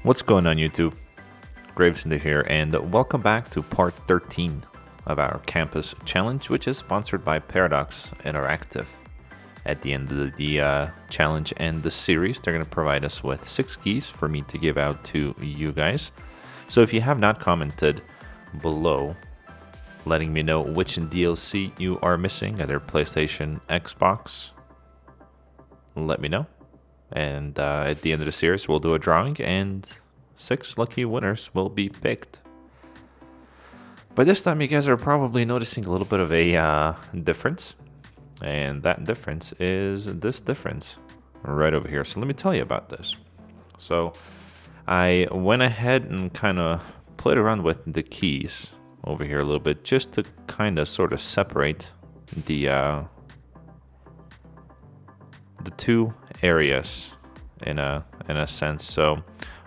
What's going on, YouTube? GraveCinder here, and welcome back to part 13 of our campus challenge, which is sponsored by Paradox Interactive. At the end of the challenge and the series, they're going to provide us with 6 keys for me to give out to you guys. So if you have not commented below, letting me know which DLC you are missing, either PlayStation, Xbox, let me know. And at the end of the series, we'll do a drawing, and 6 lucky winners will be picked. By this time, you guys are probably noticing a little bit of a difference. And that difference is this difference right over here. So let me tell you about this. So I went ahead and kind of played around with the keys over here a little bit, just to kind of sort of separate the two areas in a sense. So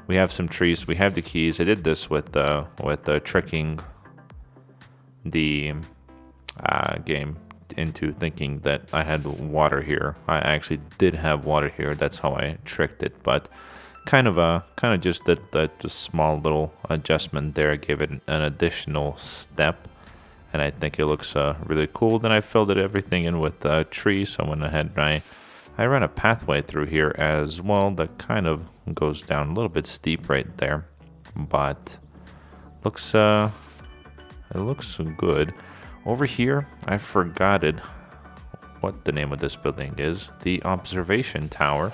we have some trees, we have the keys. I did this with tricking the game into thinking that I had water here. I actually did have water here. That's how I tricked it, but kind of just that small little adjustment there gave it an additional step, and I think it looks really cool. Then I filled everything in with trees, so I went ahead and I ran a pathway through here as well that kind of goes down a little bit steep right there, but looks it looks good. Over here, I forgot what the name of this building is. The observation tower.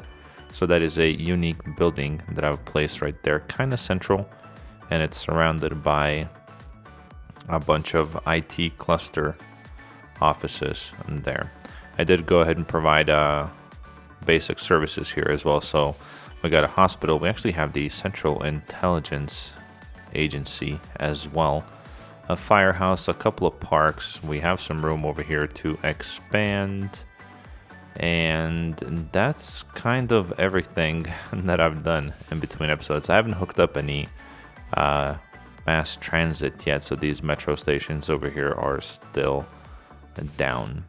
So that is a unique building that I've placed right there, kind of central, and it's surrounded by a bunch of IT cluster offices in there. I did go ahead and provide basic services here as well. So we got a hospital. We actually have the Central Intelligence Agency as well. A firehouse, a couple of parks. We have some room over here to expand. And that's kind of everything that I've done in between episodes. I haven't hooked up any mass transit yet, so these metro stations over here are still down.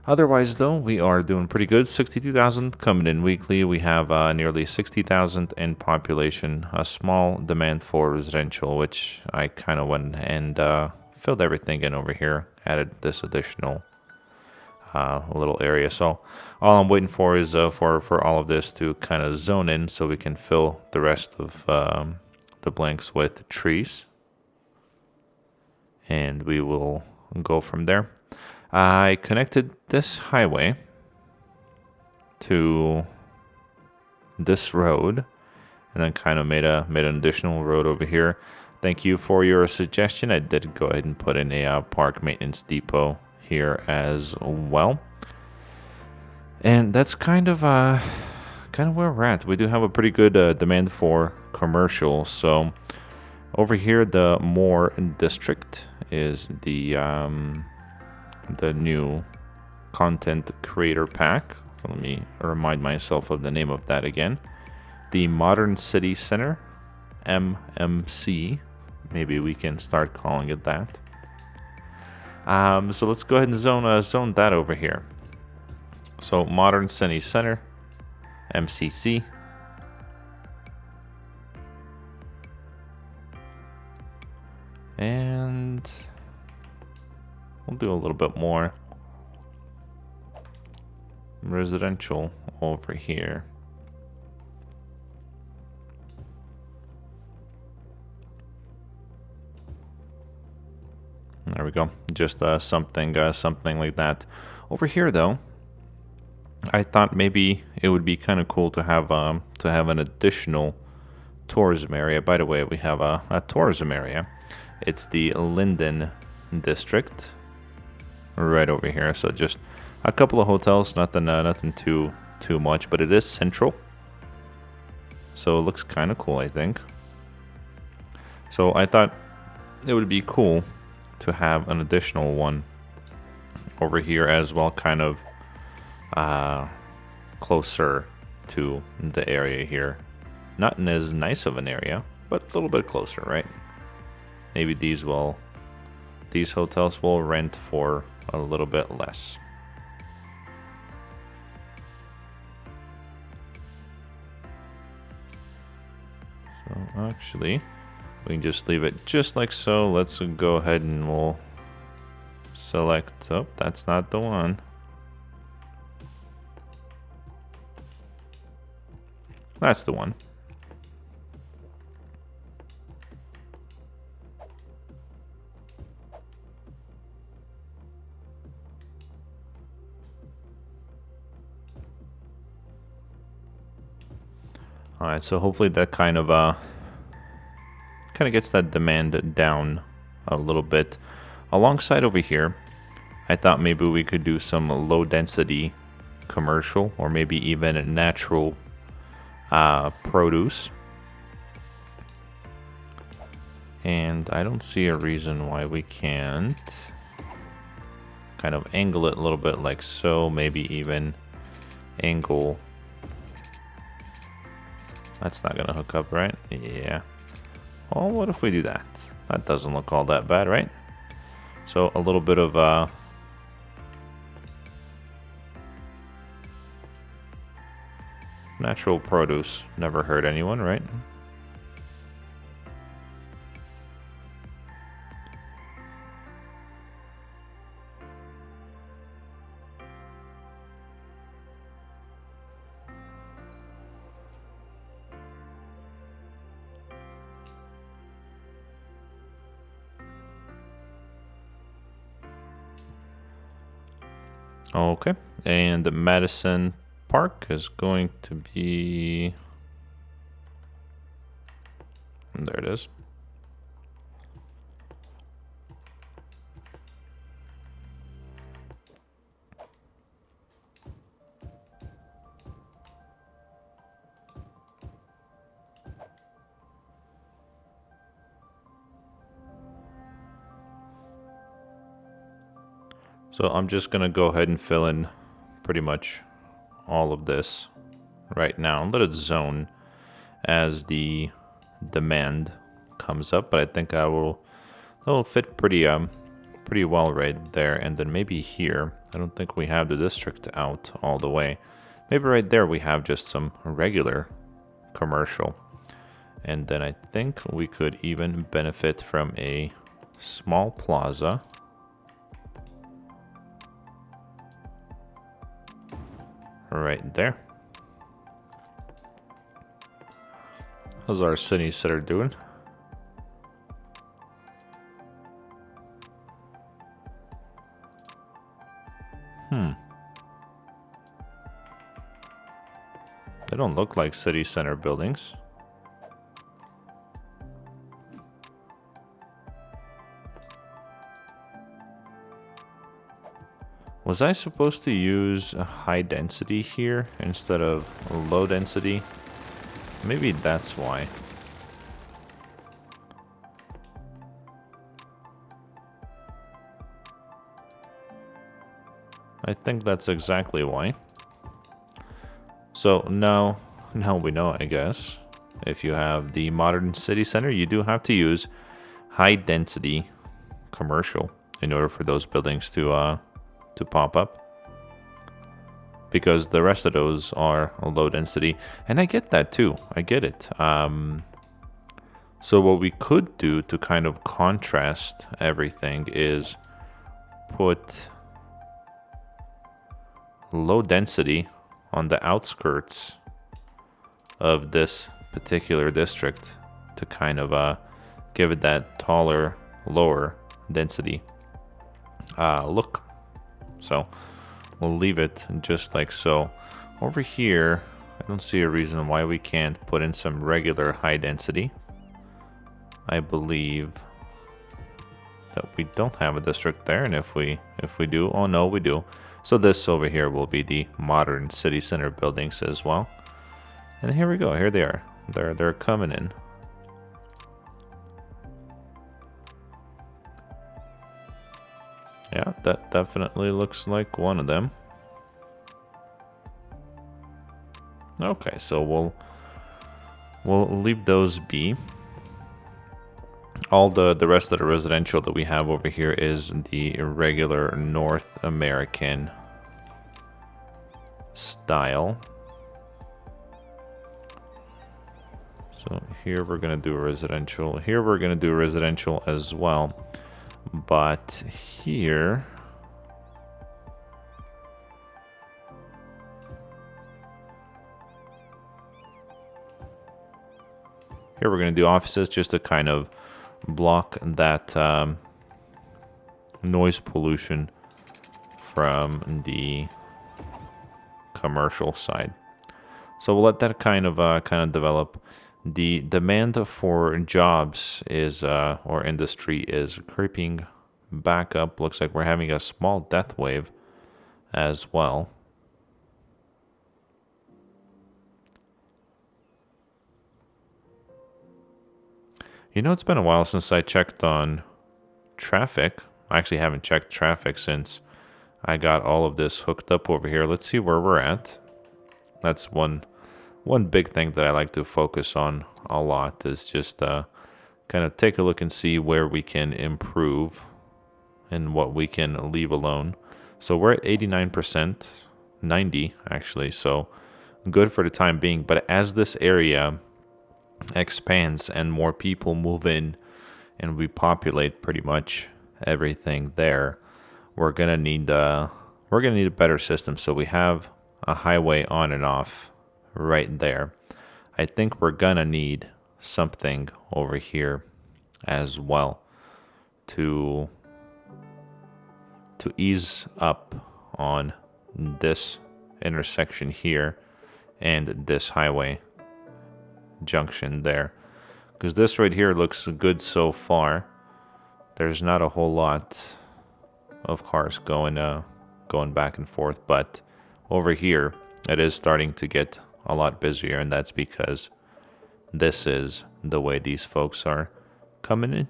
Otherwise, though, we are doing pretty good. 62,000 coming in weekly. We have nearly 60,000 in population. A small demand for residential, which I kind of went and filled everything in over here. Added this additional little area. So all I'm waiting for is for all of this to kind of zone in, so we can fill the rest of the blanks with trees, and we will go from there. I connected this highway to this road, and then kind of made an additional road over here. Thank you for your suggestion. I did go ahead and put in a park maintenance depot here as well, and that's kind of where we're at. We do have a pretty good demand for commercial. So over here, the Moore district is the new content creator pack. So let me remind myself of the name of that again. The Modern City Center, MMC. Maybe we can start calling it that. So let's go ahead and zone that over here. So Modern City Center, MCC. And we'll do a little bit more residential over here. There we go. Just something like that. Over here, though, I thought maybe it would be kind of cool to have an additional tourism area. By the way, we have a tourism area. It's the Linden district right over here. So just a couple of hotels, nothing too much, but it is central, so it looks kind of cool, I think. So I thought it would be cool to have an additional one over here as well, kind of closer to the area here. Not in as nice of an area, but a little bit closer, right? Maybe these hotels will rent for a little bit less. So Actually, we can just leave it just like so. Let's go ahead and we'll select. Oh, that's not the one. That's the one. All right, so hopefully that kind of gets that demand down a little bit. Alongside over here, I thought maybe we could do some low density commercial or maybe even a natural produce. And I don't see a reason why we can't kind of angle it a little bit like so, maybe even angle. That's not gonna hook up, right? Yeah. Oh, what if we do that? That doesn't look all that bad, right? So a little bit of natural produce. Never hurt anyone, right? Okay, and the Madison Park is going to be... There it is. So I'm just gonna go ahead and fill in pretty much all of this right now. Let it zone as the demand comes up, but I think that'll fit pretty well right there. And then maybe here, I don't think we have the district out all the way. Maybe right there we have just some regular commercial. And then I think we could even benefit from a small plaza. Right there. How's our city center doing? They don't look like city center buildings. Was I supposed to use a high density here instead of a low density? Maybe that's why. I think that's exactly why. So now we know, I guess. If you have the modern city center, you do have to use high density commercial in order for those buildings to pop up, because the rest of those are low density, and I get that too. I get it. So what we could do to kind of contrast everything is put low density on the outskirts of this particular district to kind of give it that taller, lower density look. So we'll leave it just like so. Over here, I don't see a reason why we can't put in some regular high density. I believe that we don't have a district there, and if we do, oh no, we do. So this over here will be the modern city center buildings as well. And here we go. Here they are. They're coming in. Yeah, that definitely looks like one of them. Okay, so we'll leave those be. All the rest of the residential that we have over here is the regular North American style. So here we're gonna do residential. Here we're gonna do residential as well. But here... Here we're gonna do offices just to kind of block that noise pollution from the commercial side. So we'll let that kind of develop. The demand for jobs is or industry is creeping back up. Looks like we're having a small death wave as well. You know, it's been a while since I checked on traffic. I actually haven't checked traffic since I got all of this hooked up over here. Let's see where we're at. That's one big thing that I like to focus on a lot is just kind of take a look and see where we can improve and what we can leave alone. So we're at 89%, 90 actually, so good for the time being. But as this area expands and more people move in and we populate pretty much everything there, we're gonna need a better system. So we have a highway on and off right there. I think we're gonna need something over here as well to ease up on this intersection here and this highway junction there, because this right here looks good so far. There's not a whole lot of cars going back and forth, but over here it is starting to get a lot busier, and that's because this is the way these folks are coming in.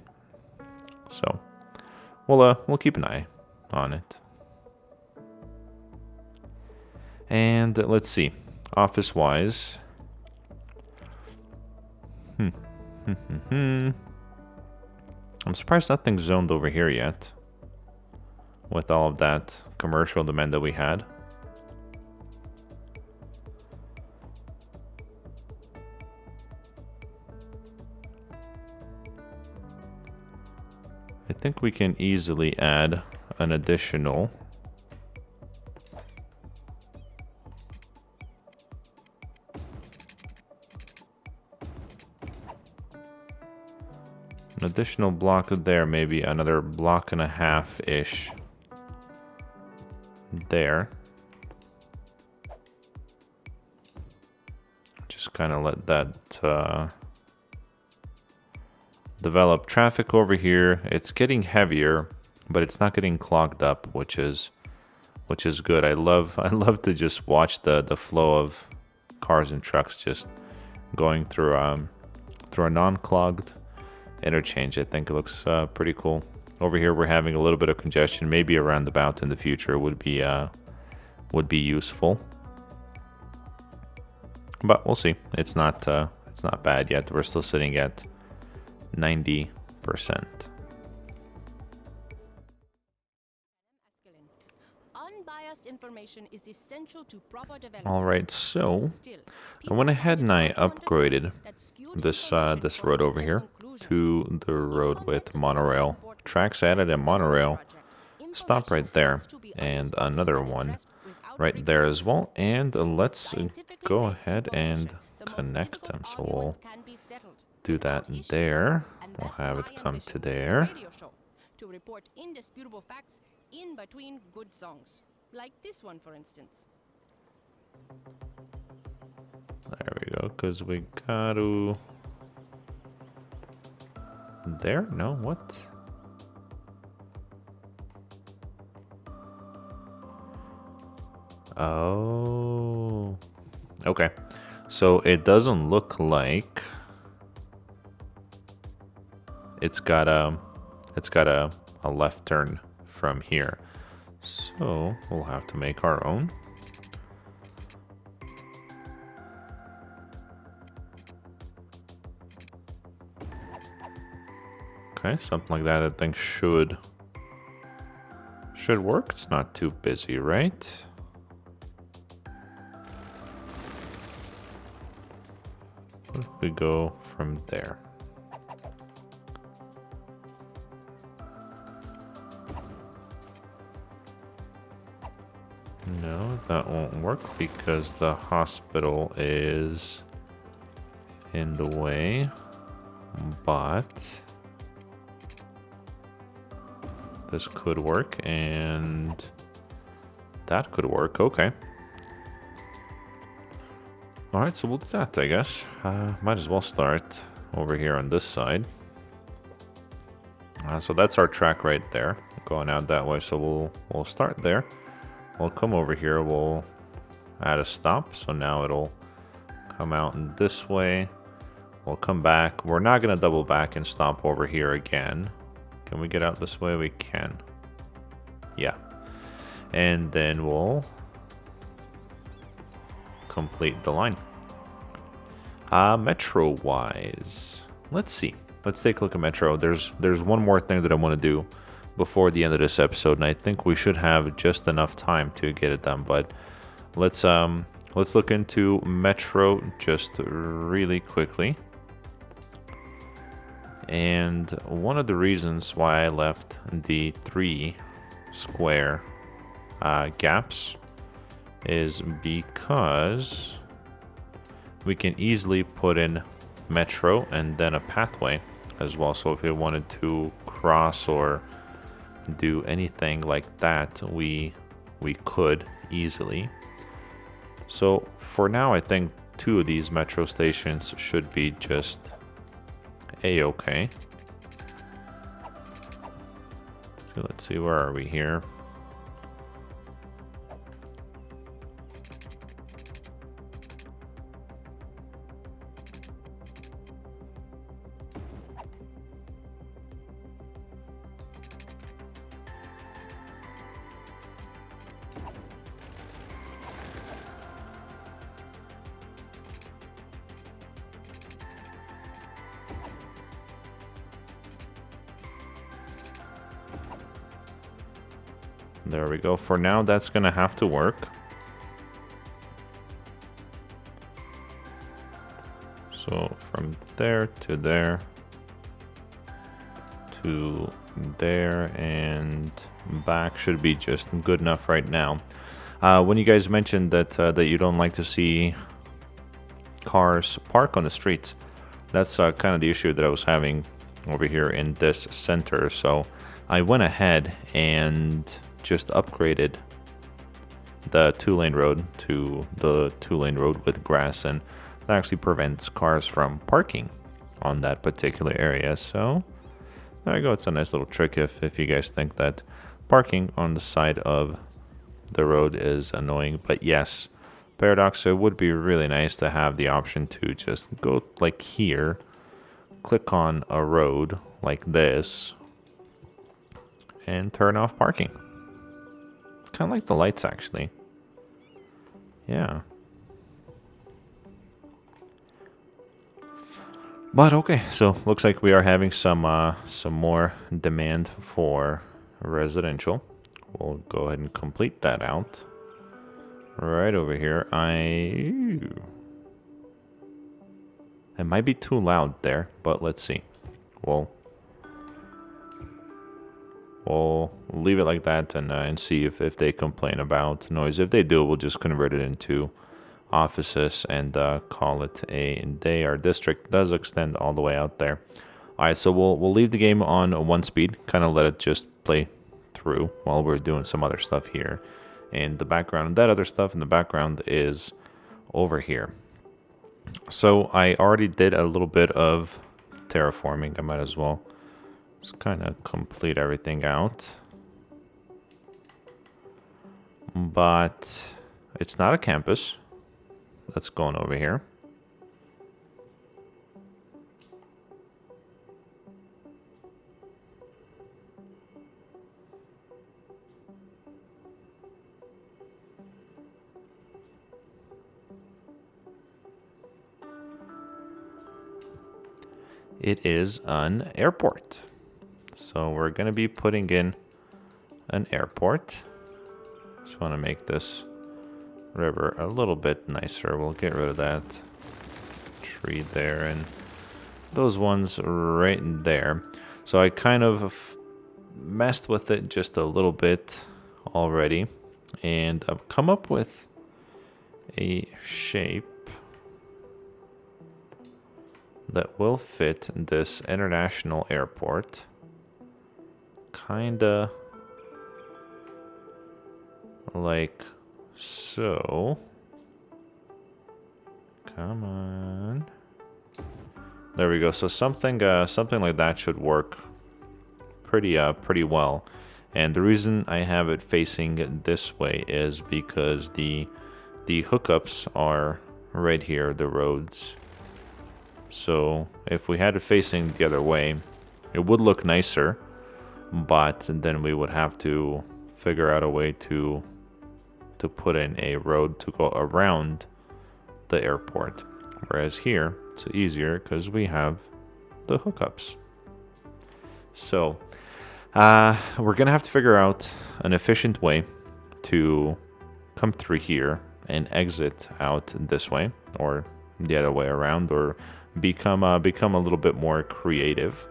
So we'll keep an eye on it. And let's see, office wise. I'm surprised nothing's zoned over here yet with all of that commercial demand that we had. I think we can easily add an additional block there, maybe another block and a half-ish there. Just kind of let that develop. Traffic over here, it's getting heavier, but it's not getting clogged up, which is good. I love to just watch the flow of cars and trucks just going through a non-clogged interchange. I think it looks pretty cool. Over here we're having a little bit of congestion. Maybe a roundabout in the future would be useful, but we'll see. It's not bad yet. We're still sitting at 90%. All right, so I went ahead and I upgraded this road over here to the road with monorail tracks. Added a monorail stop right there and another one right there as well. And let's go ahead and connect them. So we'll do that there. We'll have it come to there. To report indisputable facts in between good songs, like this one, for instance. There we go, because we got to... There? No, what? Oh. Okay. So it doesn't look like it's got a left turn from here. So we'll have to make our own. Okay, something like that I think should work. It's not too busy, right? we go from there. No, that won't work because the hospital is in the way, but this could work and that could work. Okay. All right, so we'll do that, I guess. Might as well start over here on this side. So that's our track right there, going out that way. So we'll start there. We'll come over here. We'll add a stop. So now it'll come out in this way. We'll come back. We're not gonna double back and stop over here again. Can we get out this way? We can. Yeah. And then we'll complete the line. Metro wise, let's see. Let's take a look at Metro. There's one more thing that I want to do before the end of this episode, and I think we should have just enough time to get it done. But let's look into Metro just really quickly. And one of the reasons why I left the 3 square gaps is because we can easily put in Metro and then a pathway as well. So if we wanted to cross or do anything like that, we could easily. So for now, I think 2 of these Metro stations should be just a-okay. So let's see, where are we here? There we go. For now, that's going to have to work. So from there to there to there and back should be just good enough right now. When you guys mentioned that that you don't like to see cars park on the streets, that's kind of the issue that I was having over here in this center. So I went ahead and just upgraded the 2-lane road to the 2-lane road with grass, and that actually prevents cars from parking on that particular area. So there you go. It's a nice little trick if you guys think that parking on the side of the road is annoying. But yes, Paradox, it would be really nice to have the option to just go like here, click on a road like this, and turn off parking. Kind of like the lights, actually. Yeah. But okay, so looks like we are having some more demand for residential. We'll go ahead and complete that out. Right over here. It might be too loud there, but let's see. We'll leave it like that and see if they complain about noise. If they do, we'll just convert it into offices and call it a day. Our district does extend all the way out there. All right, so we'll leave the game on 1 speed, kind of let it just play through while we're doing some other stuff here in the background. That other stuff in the background is over here. So I already did a little bit of terraforming. I might as well just kind of complete everything out. But it's not a campus. Let's go on over here. It is an airport. So we're going to be putting in an airport. Just want to make this river a little bit nicer. We'll get rid of that tree there, and those ones right there. So I kind of messed with it just a little bit already, and I've come up with a shape that will fit this international airport. Kinda like so. Come on. There we go. So something like that should work pretty well. And the reason I have it facing this way is because the hookups are right here, the roads. So if we had it facing the other way, it would look nicer, but then we would have to figure out a way to put in a road to go around the airport. Whereas here, it's easier because we have the hookups. So we're gonna have to figure out an efficient way to come through here and exit out this way, or the other way around, or become a little bit more creative.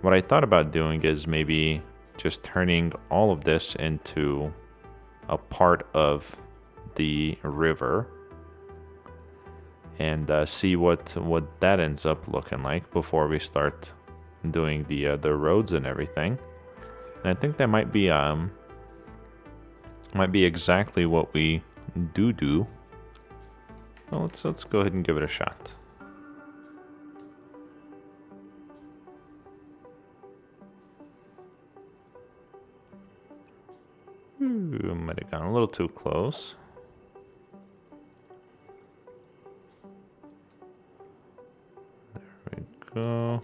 What I thought about doing is maybe just turning all of this into a part of the river, and see what that ends up looking like before we start doing the roads and everything. And I think that might be exactly what we do. Well, let's go ahead and give it a shot. Ooh, might have gone a little too close. There we go.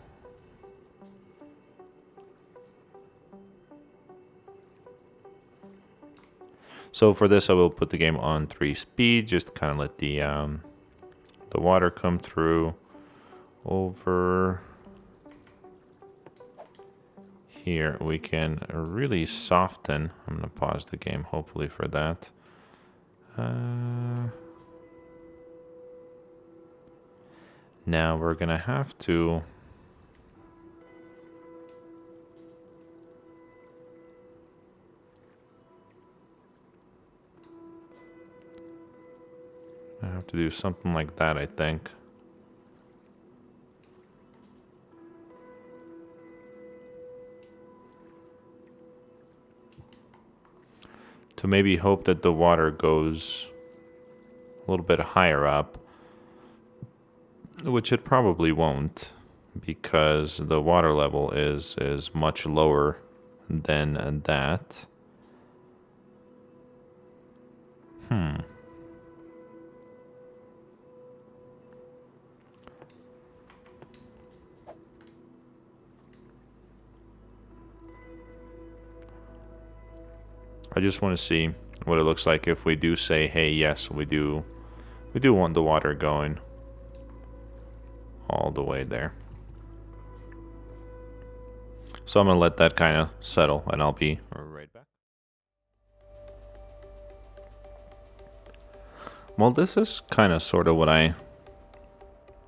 So for this, I will put the game on 3 speed, just to kind of let the water come through over here. We can really soften. I'm gonna pause the game, hopefully for that. Now we're gonna have to do something like that, I think. To maybe hope that the water goes a little bit higher up, which it probably won't, because the water level is much lower than that. I just want to see what it looks like if we do say, hey, yes, we do want the water going all the way there. So I'm going to let that kind of settle, and I'll be right back. Well, this is kind of sort of what I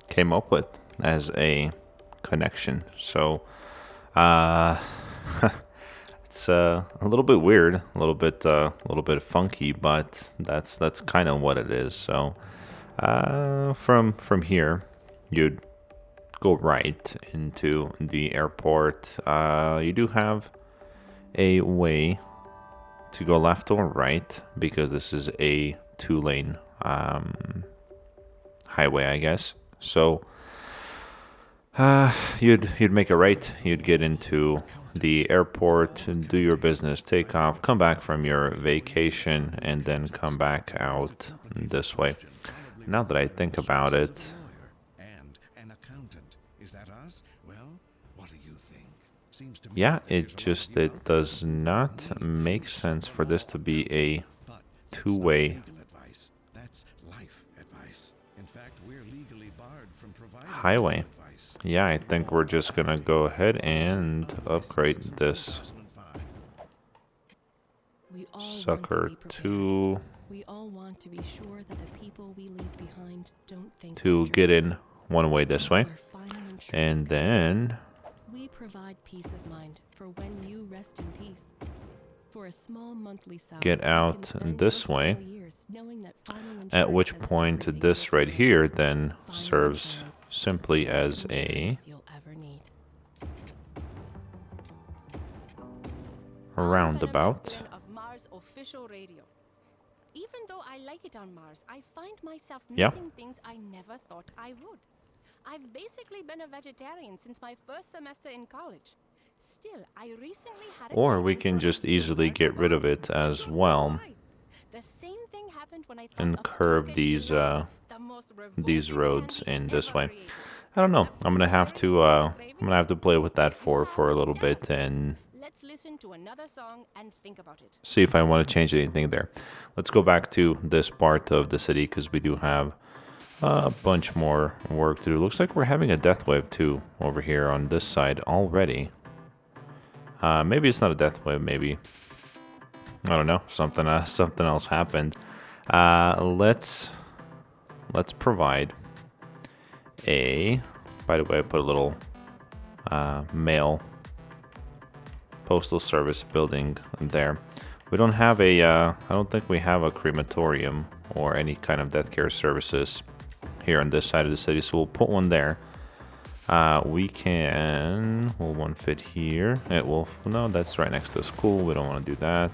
came up with as a connection. So, it's a little bit weird, a little bit funky, but that's kind of what it is. So, from here, you'd go right into the airport. You do have a way to go left or right because this is a 2-lane highway, I guess. So you'd make a right, you'd get into the airport, do your business, take off, come back from your vacation, and then come back out this way. Now that I think about it, yeah, it does not make sense for this to be a 2-way highway. Yeah, I think we're just gonna go ahead and upgrade this sucker We all want to be sure that the people we leave behind don't think to get in one way this way. We're final insurance And comes in. then We provide peace of mind for when you rest in peace. For a small monthly salary, get you can out spend this your way. final years knowing that final At insurance which has point everything this you'll right ever here need. then Final serves insurance. simply The as best a insurance you'll ever need. roundabout. I'm of Mars official radio. Even though I like it on Mars, I find myself Yeah. missing things I never thought I would. I've basically been a vegetarian since my first semester in college. Still, I recently had a Or we craving can for just a good easily Mars get rid of kebab. it as Don't know well why. The same thing happened when I thought and of curve Turkish these delight, the most these revolting roads candy in ever this way. created. I don't know. Have I'm you gonna have experienced to similar I'm gonna have to play with that If you for a have, little tell bit us. and Let's listen to another song and think about it. see if I want to change anything there. Let's go back to this part of the city because we do have a bunch more work to do. Looks like we're having a death wave too over here on this side already. Maybe it's not a death wave. Maybe I don't know. Something else happened. Let's provide a. By the way, I put a little mail postal service building there. We don't have a. I don't think we have a crematorium or any kind of death care services here on this side of the city, so we'll put one there. We can. Will one fit here? It will. No, that's right next to the school. We don't want to do that.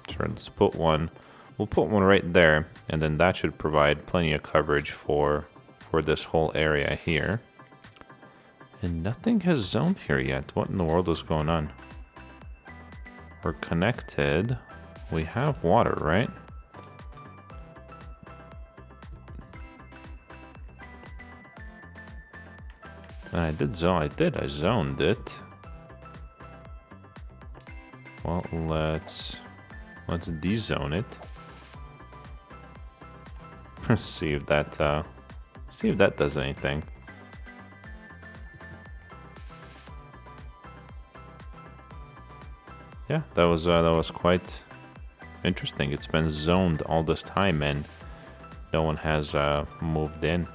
Sure, let's put one. We'll put one right there, and then that should provide plenty of coverage for this whole area here. And nothing has zoned here yet. What in the world is going on? We're connected. We have water, right? And I did zone. I zoned it. Well, let's dezone it. see if that does anything. Yeah, that was quite interesting. It's been zoned all this time and no one has moved in.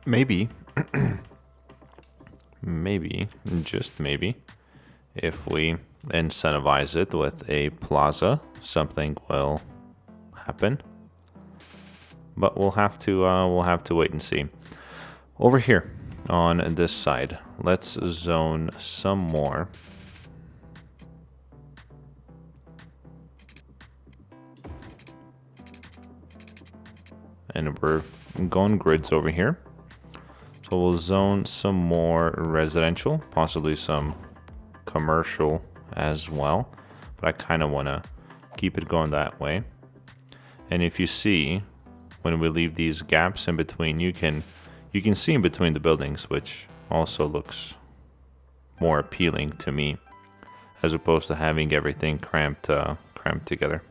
Maybe, maybe, just maybe, if we incentivize it with a plaza, something will happen. But we'll have to wait and see. Over here on this side, let's zone some more. And we're going grids over here. So we'll zone some more residential, possibly some commercial as well. But I kind of want to keep it going that way. And if you see, when we leave these gaps in between, you can see in between the buildings, which also looks more appealing to me, as opposed to having everything cramped together.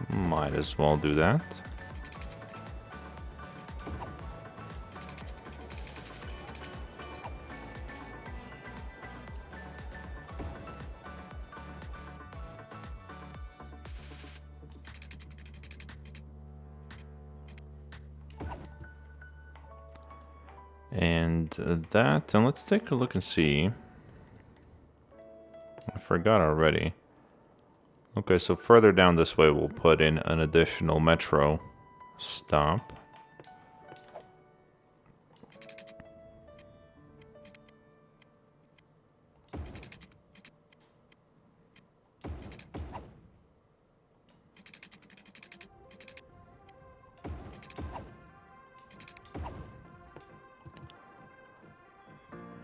Might as well do that. And let's take a look and see. I forgot already. Okay, so further down this way, we'll put in an additional metro stop.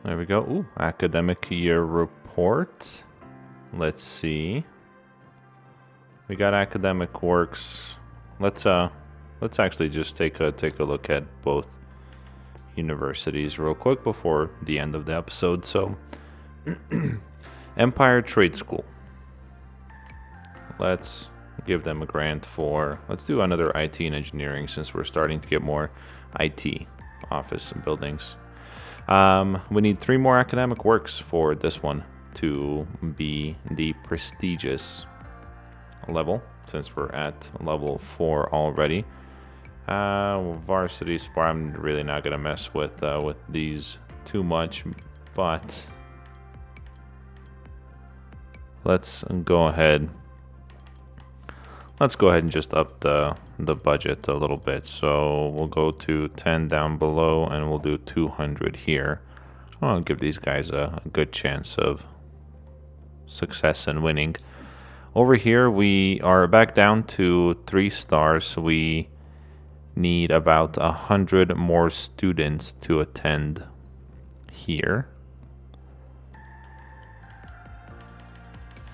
There we go. Ooh, academic year report. Let's see. We got academic works. Let's actually just take a look at both universities real quick before the end of the episode. So, Empire Trade School. Let's give them a grant for. Let's do another IT and engineering since we're starting to get more IT office and buildings. We need 3 more academic works for this one to be the prestigious level, since we're at level 4 already. Varsity Spar, I'm really not gonna mess with these too much, but let's go ahead and just up the budget a little bit. So we'll go to 10 down below and we'll do 200 here. I'll give these guys a good chance of success and winning. Over here, we are back down to 3 stars. So we need about 100 more students to attend here.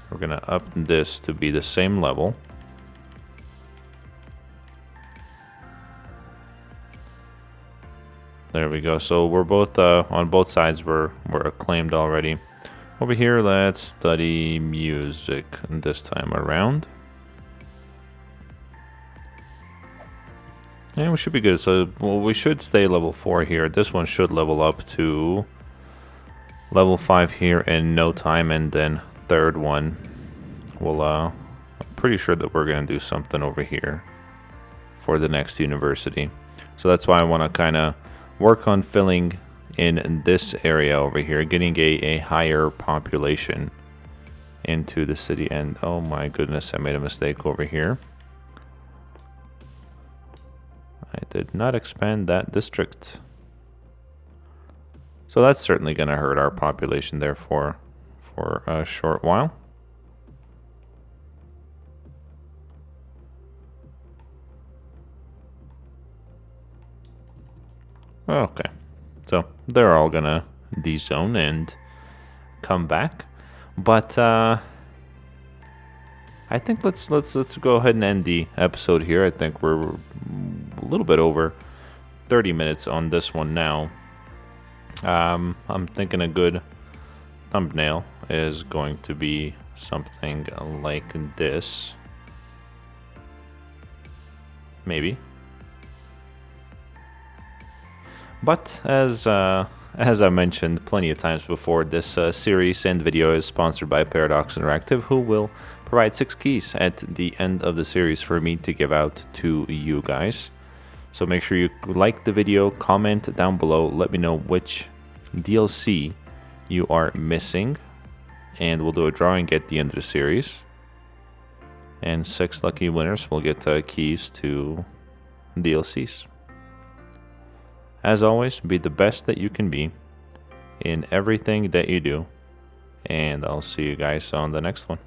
We're gonna up this to be the same level. There we go. So we're both on both sides. We're acclaimed already. Over here, let's study music this time around. And we should be good. So we should stay level 4 here. This one should level up to level 5 here in no time, and then third one will. I'm pretty sure that we're gonna do something over here for the next university. So that's why I want to kind of work on filling in this area over here, getting a higher population into the city. And oh my goodness, I made a mistake over here. I did not expand that district. So that's certainly going to hurt our population there for a short while. Okay. So they're all gonna de-zone and come back, but I think let's go ahead and end the episode here. I think we're a little bit over 30 minutes on this one now. I'm thinking a good thumbnail is going to be something like this, maybe. But as I mentioned plenty of times before, this series and video is sponsored by Paradox Interactive, who will provide 6 keys at the end of the series for me to give out to you guys. So make sure you like the video, comment down below, let me know which DLC you are missing, and we'll do a drawing at the end of the series. And 6 lucky winners will get keys to DLCs. As always, be the best that you can be in everything that you do, and I'll see you guys on the next one.